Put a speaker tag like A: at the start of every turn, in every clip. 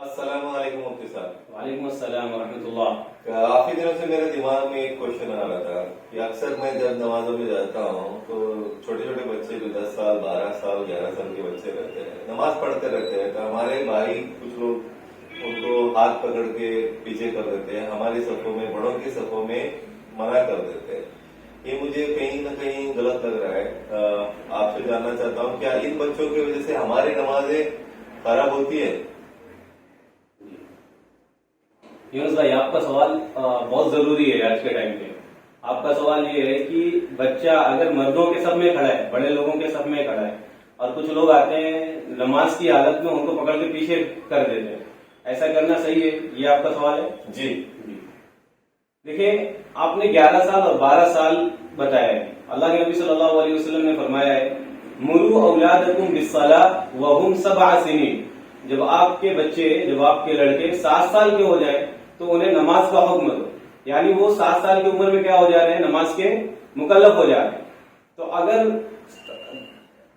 A: السلام علیکم مفتی صاحب.
B: وعلیکم السلام ورحمۃ اللہ.
A: کافی دنوں سے میرے دماغ میں ایک کوشچن آ رہا تھا کہ اکثر میں جب نمازوں میں جاتا ہوں تو چھوٹے چھوٹے بچے جو 10 سال 12 سال 11 سال کے بچے رہتے ہیں نماز پڑھتے رہتے ہیں تو ہمارے بھائی کچھ لوگ ان کو ہاتھ پکڑ کے پیچھے کر دیتے ہیں, ہماری صفوں میں بڑوں کی صفوں میں منع کر دیتے ہیں. یہ مجھے کہیں نہ کہیں غلط لگ رہا ہے. آپ سے جاننا چاہتا ہوں کیا ان بچوں کی وجہ سے ہماری نمازیں خراب ہوتی ہے؟
B: یونس بھائی, آپ کا سوال بہت ضروری ہے آج کے ٹائم پہ. آپ کا سوال یہ ہے کہ بچہ اگر مردوں کے صف میں کھڑا ہے, بڑے لوگوں کے صف میں کھڑا ہے, اور کچھ لوگ آتے ہیں نماز کی حالت میں ان کو پکڑ کے پیچھے کر دیتے ہیں, ایسا کرنا صحیح ہے؟ یہ آپ کا سوال ہے.
A: جی
B: دیکھیں, آپ نے 11 سال اور 12 سال بتایا ہے. اللہ کے نبی صلی اللہ علیہ وسلم نے فرمایا ہے مروا اولادکم بالصلاۃ وهم 7 سنین. جب آپ کے بچے, جب آپ کے لڑکے 7 سال کے ہو جائیں تو انہیں نماز کا حکم دو. یعنی وہ 7 سال کی عمر میں کیا ہو جا رہے ہیں, نماز کے مکلف ہو جا رہے ہیں. تو اگر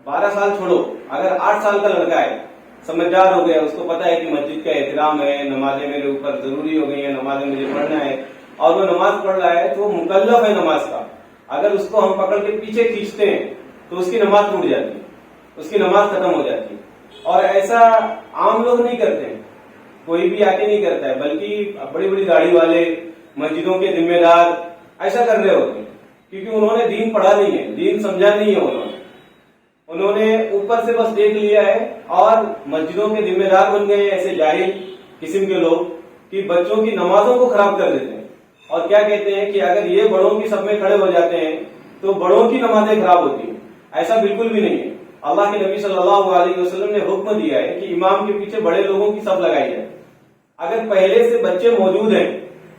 B: 12 سال چھوڑو, اگر 8 سال کا لڑکا ہے, سمجھدار ہو گیا, اس کو پتا ہے کہ مسجد کا احترام ہے, نمازیں میرے اوپر ضروری ہو گئی ہیں, نمازیں مجھے پڑھنا ہے, اور وہ نماز پڑھ رہا ہے تو وہ مکلف ہے نماز کا. اگر اس کو ہم پکڑ کے پیچھے کھینچتے ہیں تو اس کی نماز ٹوٹ جاتی ہے, اس کی نماز ختم ہو جاتی ہے. اور ایسا عام لوگ نہیں کرتے ہیں, کوئی بھی آ کے نہیں کرتا ہے, بلکہ بڑی بڑی گاڑی والے, مسجدوں کے ذمہ دار ایسا کر رہے ہوتے ہیں, کیونکہ انہوں نے دین پڑھا نہیں ہے, دین سمجھا نہیں ہے. انہوں نے اوپر سے بس دیکھ لیا ہے اور مسجدوں کے ذمہ دار بن گئے ایسے جاہل قسم کے لوگ کہ بچوں کی نمازوں کو خراب کر دیتے ہیں. اور کیا کہتے ہیں کہ اگر یہ بڑوں کی صف میں کھڑے ہو جاتے ہیں تو بڑوں کی نمازیں خراب ہوتی ہیں. ایسا بالکل بھی نہیں ہے. اللہ کے نبی صلی اللہ علیہ وسلم نے حکم دیا ہے کہ امام کے پیچھے بڑے لوگوں کی صف لگائی جائے. اگر پہلے سے بچے موجود ہیں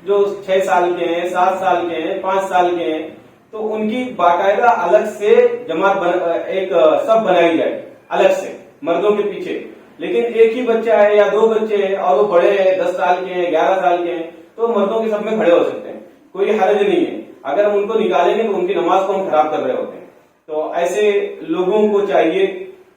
B: جو 6 سال کے ہیں, 7 سال کے ہیں, 5 سال کے ہیں, تو ان کی باقاعدہ الگ سے جماعت ایک صف بنائی جائے الگ سے مردوں کے پیچھے. لیکن ایک ہی بچہ ہے یا 2 بچے ہیں اور وہ بڑے ہیں, 10 سال کے ہیں, 11 سال کے ہیں, تو مردوں کے صف میں کھڑے ہو سکتے ہیں, کوئی حرج نہیں ہے. اگر ہم ان کو نکالیں گے تو ان کی نماز کو ہم خراب کر رہے ہوتے ہیں. تو ایسے لوگوں کو چاہیے,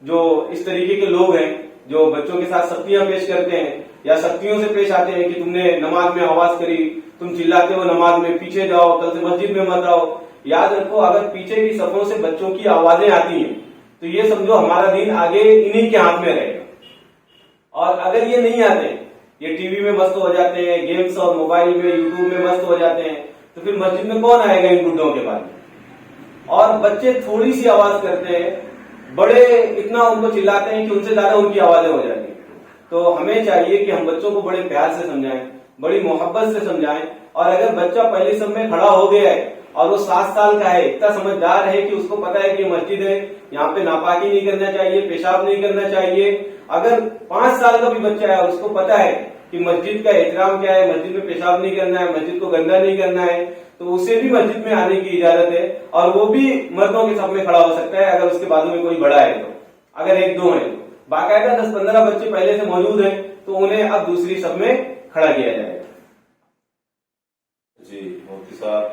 B: جو اس طریقے کے لوگ ہیں جو بچوں کے ساتھ سختیاں پیش کرتے ہیں یا سختیوں سے پیش آتے ہیں کہ تم نے نماز میں آواز کری, تم چلاتے ہو نماز میں, پیچھے جاؤ, کل سے مسجد میں مت آؤ. یاد رکھو, اگر پیچھے کی صفوں سے بچوں کی آوازیں آتی ہیں تو یہ سمجھو ہمارا دین آگے انہی کے ہاتھ میں رہے گا. اور اگر یہ نہیں آتے, یہ ٹی وی میں مست ہو جاتے ہیں, گیمز اور موبائل میں, یوٹیوب میں مست ہو جاتے ہیں, تو پھر مسجد میں کون آئے گا ان بڈھوں کے بعد. اور بچے تھوڑی سی آواز کرتے ہیں, بڑے اتنا ان کو چلاتے ہیں کہ ان سے زیادہ ان کی آوازیں ہو جاتی ہیں. تو ہمیں چاہیے کہ ہم بچوں کو بڑے پیار سے سمجھائیں, بڑی محبت سے سمجھائیں. اور اگر بچہ پہلے سب میں کھڑا ہو گیا ہے اور وہ 7 سال کا ہے, اتنا سمجھدار ہے کہ اس کو پتا ہے کہ یہ مسجد ہے, یہاں پہ ناپاکی نہیں کرنا چاہیے, پیشاب نہیں کرنا چاہیے. اگر 5 سال کا بھی بچہ ہے اور اس کو پتا ہے کہ مسجد کا احترام کیا ہے, مسجد میں پیشاب نہیں کرنا ہے, مسجد کو گندا نہیں کرنا ہے, تو اسے بھی مسجد میں آنے کی اجازت ہے. اور وہ بھی مردوں کے صف میں کھڑا ہو سکتا ہے اگر اس کے بازو میں کوئی بڑا ہے تو. اگر 1-2 ہیں, باقاعدہ 10-15 بچے پہلے سے موجود ہیں تو انہیں اب دوسری صف میں کھڑا کیا جائے.
A: جی مفتی صاحب,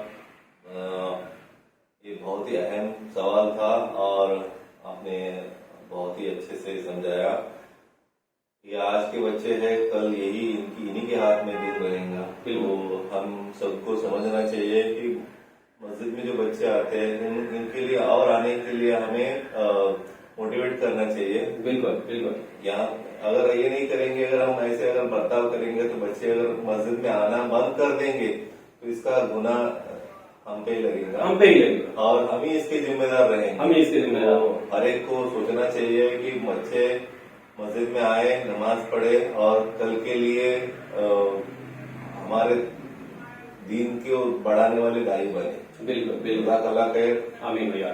A: یہ بہت ہی اہم سوال تھا اور آپ نے بہت ہی اچھے سے سمجھایا. یہ آج کے بچے ہیں, کل یہی انہی کے ہاتھ میں دین رہیں گا. تو ہم سب کو سمجھنا چاہیے کہ مسجد میں جو بچے آتے ہیں ان کے لیے اور آنے کے لیے ہمیں موٹیویٹ کرنا چاہیے.
B: بالکل بالکل.
A: یہاں اگر یہ نہیں کریں گے, اگر ہم ایسے اگر برتاؤ کریں گے تو بچے اگر مسجد میں آنا بند کر دیں گے تو اس کا گناہ ہم پہ ہی لگے گا,
B: ہم پہ ہی لگے گا,
A: اور ہم ہی اس کے ذمہ دار رہیں گے.
B: ہم ہی اس کے ذمہ دار.
A: ہر ایک کو سوچنا چاہیے کہ بچے مسجد میں آئے, نماز پڑھے اور کل کے لیے ہمارے دین کو بڑھانے والے داعی بنے.
B: بالکل بالکل.
A: اللہ تعالیٰ خیر.
B: آمین بھیا.